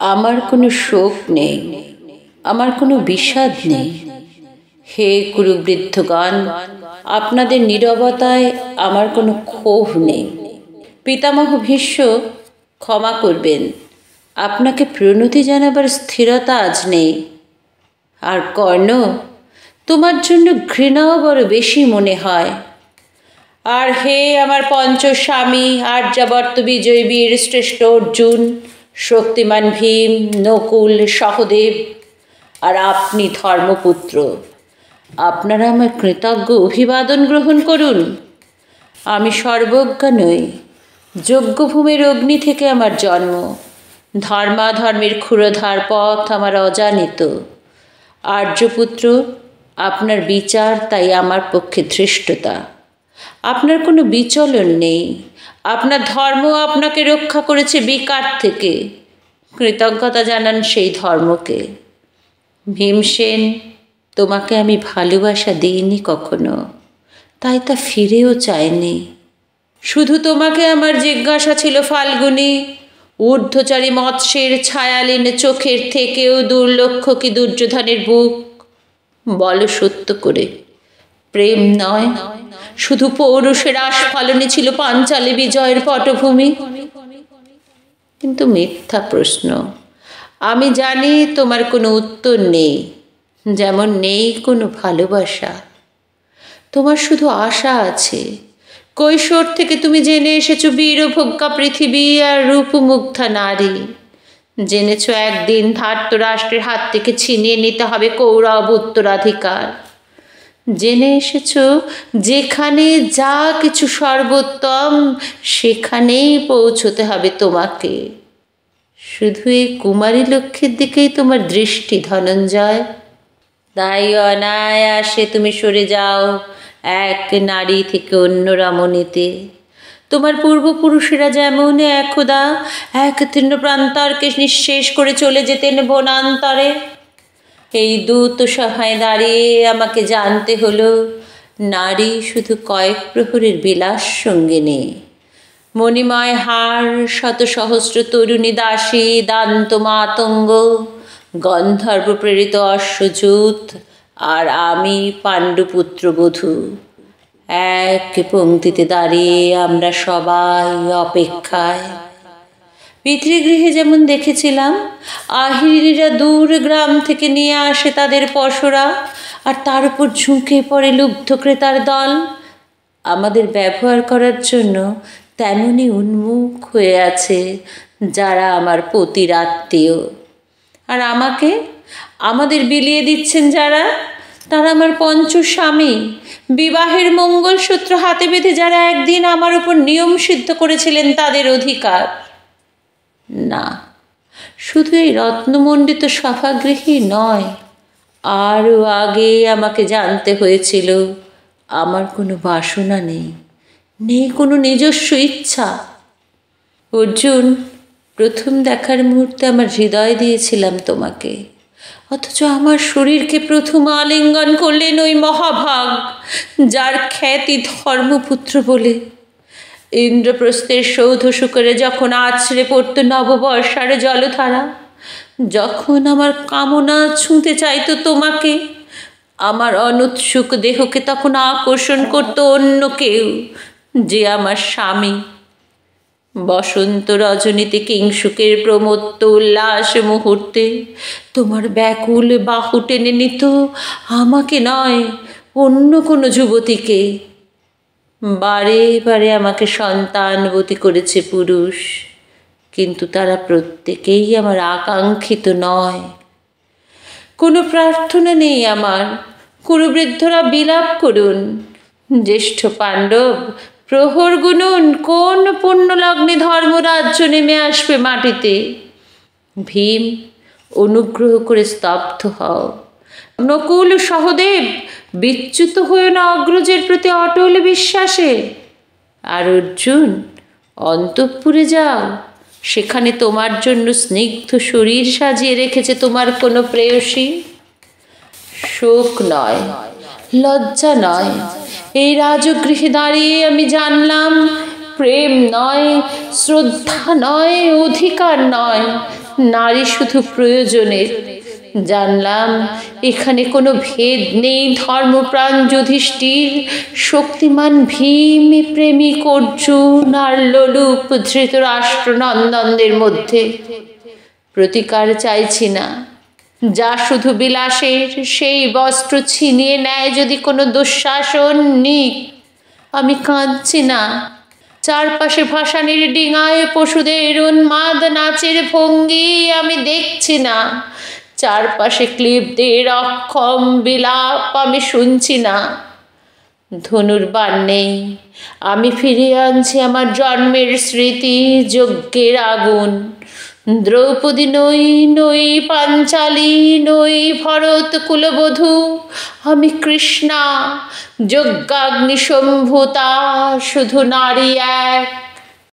আমার কোনো শোক নেই, আমার কোনো বিষাদ নেই। হে কুরুবৃদ্ধগণ, আপনাদের নীরবতায় আমার কোনো ক্ষোভ নেই। পিতামহ ভীষ্ম, ক্ষমা করবেন, আপনাকে প্রণতি জানাবার স্থিরতা আজ নেই। আর কর্ণ, তোমার জন্য ঘৃণাও বড় বেশি মনে হয়। আর হে আমার পঞ্চস্বামী, আর্যাবর্ত বিজয়ী বীর শ্রেষ্ঠ অর্জুন, শক্তিমান ভীম, নকুল, সহদেব, আর আপনি ধর্মপুত্র, আপনারা আমার কৃতজ্ঞ অভিবাদন গ্রহণ করুন। আমি সর্বজ্ঞা নই, যজ্ঞভূমির অগ্নি থেকে আমার জন্ম, ধর্মাধর্মের ক্ষুরধার পথ আমার অজানিত। আর্যপুত্র, আপনার বিচার তাই আমার পক্ষে ধৃষ্টতা। আপনার কোনো বিচলন নেই, আপনার ধর্ম আপনাকে রক্ষা করেছে বিকার থেকে। কৃতজ্ঞতা জানান সেই ধর্মকে। ভীমসেন, তোমাকে আমি ভালোবাসা দিইনি কখনো, তাই তা ফিরেও চাইনি। শুধু তোমাকে আমার জিজ্ঞাসা ছিল ফাল্গুনী, ঊর্ধ্বচারী মৎস্যের ছায়ালীন চোখের থেকেও দুর্লক্ষ কি দুর্যোধনের বুক? বলো সত্য করে, প্রেম নয়, শুধু পৌরুষের আস্ফালনে ছিল পাঞ্চালে বিজয়ের পটভূমি? কিন্তু মিথ্যা প্রশ্ন। আমি জানি তোমার কোনো উত্তর নেই, যেমন নেই কোনো ভালোবাসা। তোমার শুধু আশা আছে। কৈশোর থেকে তুমি জেনে এসেছো বীরভোগ্যা পৃথিবী আর রূপমুগ্ধা নারী। জেনেছ একদিন ধার্তরাষ্ট্রের হাত থেকে ছিনিয়ে নিতে হবে কৌরব উত্তরাধিকার। জেনে এসেছ যেখানে যা কিছু সর্বোত্তম, সেখানেই পৌঁছতে হবে তোমাকে। শুধু এই কুমারী লক্ষ্যের দিকেই তোমার দৃষ্টি ধনঞ্জয়। তাই অনায়াসে তুমি সরে যাও এক নারী থেকে অন্য রমণীতে। তোমার পূর্বপুরুষেরা যেমন একদা এক তৃণ প্রান্তরকে নিঃশেষ করে চলে যেতেন বনান্তরে, এই দূত সভায় দাঁড়িয়ে আমাকে জানতে হলো নারী শুধু কয়েক প্রহরের বিলাস সঙ্গিনী। মণিময় হার, শত সহস্র তরুণী দাসী, দান্ত মাতঙ্গ, গন্ধর্ব প্রেরিত অশ্বযুত, আর আমি পাণ্ডুপুত্র বধূ। এক পংক্তিতে দাঁড়িয়ে আমরা সবাই অপেক্ষায়। পিতৃগৃহে যেমন দেখেছিলাম আহিরিরা দূর গ্রাম থেকে নিয়ে আসে তাদের পসরা, আর তার উপর ঝুঁকে পড়ে লুব্ধ ক্রেতার দল আমাদের ব্যবহার করার জন্য, তেমনি উন্মুখ হয়ে আছে যারা আমার পতির আত্মীয়। আর আমাদের বিলিয়ে দিচ্ছেন যারা, তারা আমার পঞ্চস্বামী, বিবাহের মঙ্গলসূত্র হাতে বেঁধে যারা একদিন আমার উপর নিয়ম সিদ্ধ করেছিলেন তাদের অধিকার। না, শুধু এই রত্নমণ্ডিত সভাগৃহী নয়, আরও আগে আমাকে জানতে হয়েছিল আমার কোনো বাসনা নেই, নেই কোনো নিজস্ব ইচ্ছা। অর্জুন, প্রথম দেখার মুহূর্তে আমার হৃদয় দিয়েছিলাম তোমাকে, অথচ আমার শরীরকে প্রথম আলিঙ্গন করলেন ওই মহাভাগ, যার খ্যাতি ধর্মপুত্র বলে। ইন্দ্রপ্রস্থের সৌধ শুকরে যখন আছড়ে পড়ত নববর্ষার জলধারা, যখন আমার কামনা ছুঁতে চাইতো তোমাকে, আমার অনুৎসুক দেহকে তখন আকর্ষণ করত অন্য কেউ, যে আমার স্বামী। বসন্ত রজনীতে কিংসুকের প্রমত্ত উল্লাস মুহূর্তে তোমার ব্যাকুল বাহু টেনে নিত আমাকে নয়, অন্য কোনো যুবতীকে। বারে বারে আমাকে সন্তানবতী করেছে পুরুষ, কিন্তু তারা প্রত্যেকেই আমার আকাঙ্ক্ষিত নয়। কোনো প্রার্থনা নেই আমার। কুরুবৃদ্ধরা বিলাপ করুন। জ্যেষ্ঠ পাণ্ডব, প্রহর গুনুন, কোন পুণ্যলগ্নে ধর্মরাজ্য নেমে আসবে মাটিতে। ভীম, অনুগ্রহ করে স্তব্ধ হও। নকুল, সহদেব, বিচ্যুত হয়ে না অগ্রজের প্রতি অটল বিশ্বাসে। আর অর্জুন, অন্তঃপুরে যাও, সেখানে তোমার জন্য স্নিগ্ধ শরীর সাজিয়ে রেখেছে তোমার কোনো প্রেয়সী। শোক নয়, লজ্জা নয়, এই রাজগৃহে দাঁড়িয়ে আমি জানলাম প্রেম নয়, শ্রদ্ধা নয়, অধিকার নয়, নারী শুধু প্রয়োজনের। জানলাম এখানে কোনো ভেদ নেই ধর্মপ্রাণ যুধিষ্ঠির, শক্তিমান ভীম, প্রেমিক অর্জুন আর লোলুপ ধৃতরাষ্ট্রনন্দনদের মধ্যে। প্রতিকার চাইছি না, যা শুধু বিলাসের, সেই বস্ত্র ছিনিয়ে নেয় যদি কোনো দুঃশাসন, নিক। আমি কাঁদছি না, চারপাশে ভাসানির ডিঙায় পশুদের উন্মাদ নাচের ভঙ্গি আমি দেখছি না, চারপাশে ক্লীবদের অক্ষম বিলাপ আমি শুনছি না। ধনুর্বাণ নেই, আমি ফিরিয়ে আনছি আমার জন্মের স্মৃতি, যজ্ঞের আগুন। দ্রৌপদী নই, নই পাঞ্চালী, নই ভরত কুলবধূ, আমি কৃষ্ণা, যজ্ঞাগ্নি সম্ভূতা, শুধু নারী এক।